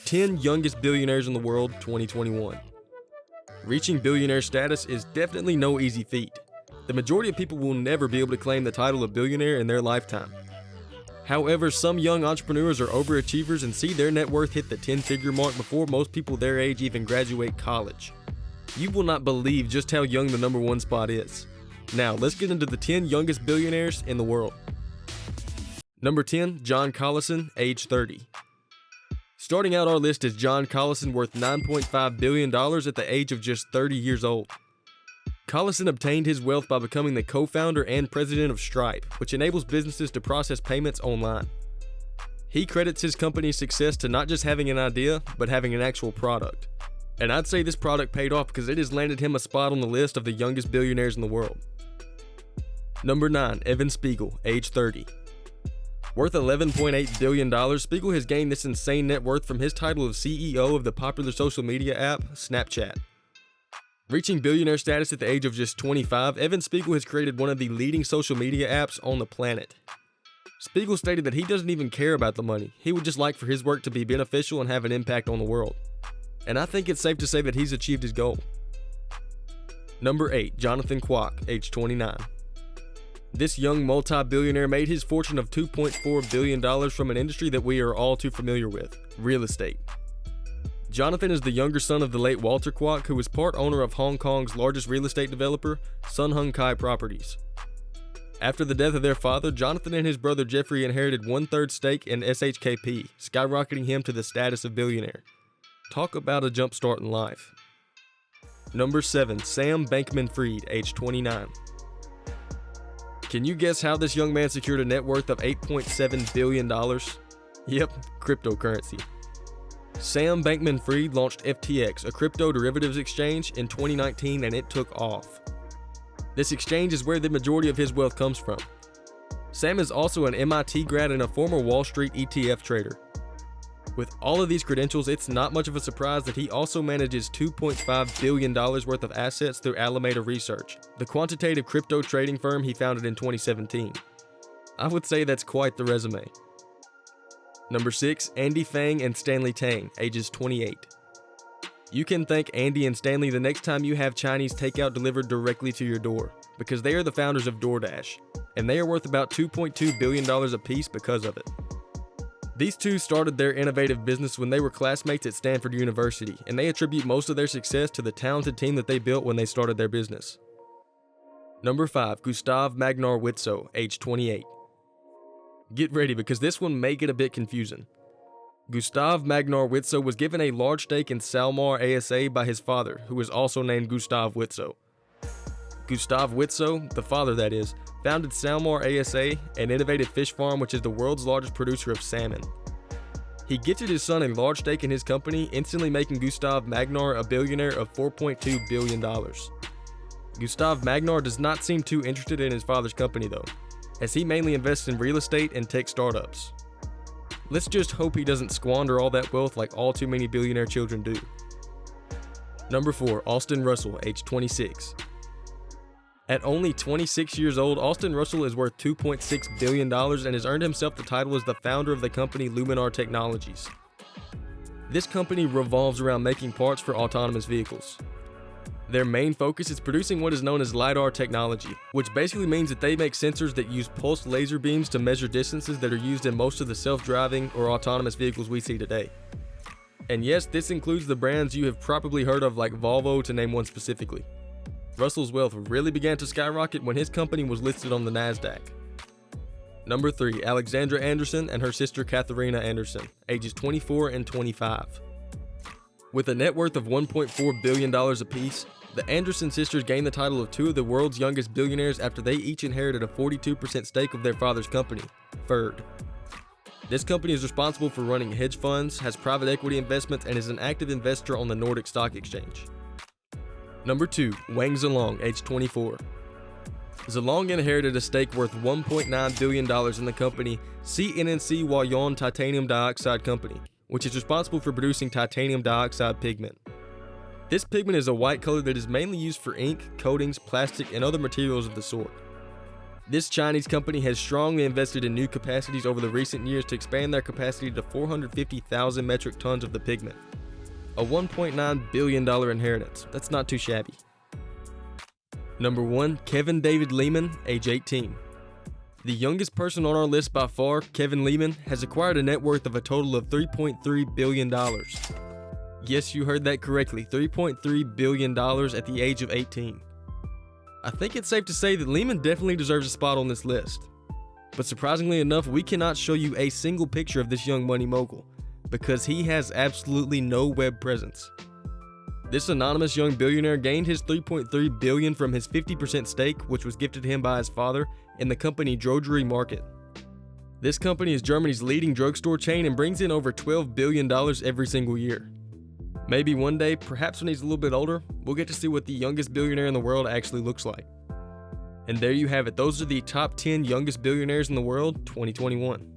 10 Youngest Billionaires in the World 2021. Reaching billionaire status is definitely no easy feat. The majority of people will never be able to claim the title of billionaire in their lifetime. However, some young entrepreneurs are overachievers and see their net worth hit the 10-figure mark before most people their age even graduate college. You will not believe just how young the number one spot is. Now, let's get into the 10 youngest billionaires in the world. Number 10, John Collison, age 30. Starting out our list is John Collison, worth $9.5 billion at the age of just 30 years old. Collison obtained his wealth by becoming the co-founder and president of Stripe, which enables businesses to process payments online. He credits his company's success to not just having an idea, but having an actual product. And I'd say this product paid off because it has landed him a spot on the list of the youngest billionaires in the world. Number 9, Evan Spiegel, age 30. Worth $11.8 billion, Spiegel has gained this insane net worth from his title of CEO of the popular social media app, Snapchat. Reaching billionaire status at the age of just 25, Evan Spiegel has created one of the leading social media apps on the planet. Spiegel stated that he doesn't even care about the money, he would just like for his work to be beneficial and have an impact on the world. And I think it's safe to say that he's achieved his goal. Number 8, Jonathan Kwok, age 29. This young multi-billionaire made his fortune of $2.4 billion from an industry that we are all too familiar with, real estate. Jonathan is the younger son of the late Walter Kwok, who was part owner of Hong Kong's largest real estate developer, Sun Hung Kai Properties. After the death of their father, Jonathan and his brother Jeffrey inherited 1/3 stake in SHKP, skyrocketing him to the status of billionaire. Talk about a jump start in life. Number 7, Sam Bankman-Fried, age 29. Can you guess how this young man secured a net worth of $8.7 billion? Yep, cryptocurrency. Sam Bankman-Fried launched FTX, a crypto derivatives exchange, in 2019 and it took off. This exchange is where the majority of his wealth comes from. Sam is also an MIT grad and a former Wall Street ETF trader. With all of these credentials, it's not much of a surprise that he also manages $2.5 billion worth of assets through Alameda Research, the quantitative crypto trading firm he founded in 2017. I would say that's quite the resume. Number 6, Andy Fang and Stanley Tang, ages 28. You can thank Andy and Stanley the next time you have Chinese takeout delivered directly to your door, because they are the founders of DoorDash, and they are worth about $2.2 billion apiece because of it. These two started their innovative business when they were classmates at Stanford University, and they attribute most of their success to the talented team that they built when they started their business. Number 5, Gustav Magnar Witsoe, age 28. Get ready because this one may get a bit confusing. Gustav Magnar Witsoe was given a large stake in Salmar ASA by his father, who was also named Gustav Witsoe. Gustav Witsoe, the father that is, founded Salmar ASA, an innovative fish farm which is the world's largest producer of salmon. He gifted his son a large stake in his company, instantly making Gustav Magnar a billionaire of $4.2 billion. Gustav Magnar does not seem too interested in his father's company though, as he mainly invests in real estate and tech startups. Let's just hope he doesn't squander all that wealth like all too many billionaire children do. Number 4, Austin Russell, age 26. At only 26 years old, Austin Russell is worth $2.6 billion and has earned himself the title as the founder of the company Luminar Technologies. This company revolves around making parts for autonomous vehicles. Their main focus is producing what is known as LiDAR technology, which basically means that they make sensors that use pulsed laser beams to measure distances that are used in most of the self-driving or autonomous vehicles we see today. And yes, this includes the brands you have probably heard of like Volvo, to name one specifically. Russell's wealth really began to skyrocket when his company was listed on the NASDAQ. Number 3, Alexandra Anderson and her sister Katharina Anderson, ages 24 and 25. With a net worth of $1.4 billion apiece, the Anderson sisters gained the title of two of the world's youngest billionaires after they each inherited a 42% stake of their father's company, Ferd. This company is responsible for running hedge funds, has private equity investments, and is an active investor on the Nordic Stock Exchange. Number 2, Wang Zilong, age 24. Zilong inherited a stake worth $1.9 billion in the company CNNC Huayuan Titanium Dioxide Company, which is responsible for producing titanium dioxide pigment. This pigment is a white color that is mainly used for ink, coatings, plastic, and other materials of the sort. This Chinese company has strongly invested in new capacities over the recent years to expand their capacity to 450,000 metric tons of the pigment. A $1.9 billion inheritance. That's not too shabby. Number 1, Kevin David Lehman, age 18. The youngest person on our list by far, Kevin Lehman, has acquired a net worth of a total of $3.3 billion. Yes, you heard that correctly, $3.3 billion at the age of 18. I think it's safe to say that Lehman definitely deserves a spot on this list. But surprisingly enough, we cannot show you a single picture of this young money mogul, because he has absolutely no web presence. This anonymous young billionaire gained his $3.3 billion from his 50% stake, which was gifted to him by his father, in the company Drogerie Market. This company is Germany's leading drugstore chain and brings in over $12 billion every single year. Maybe one day, perhaps when he's a little bit older, we'll get to see what the youngest billionaire in the world actually looks like. And there you have it. Those are the top 10 youngest billionaires in the world, 2021.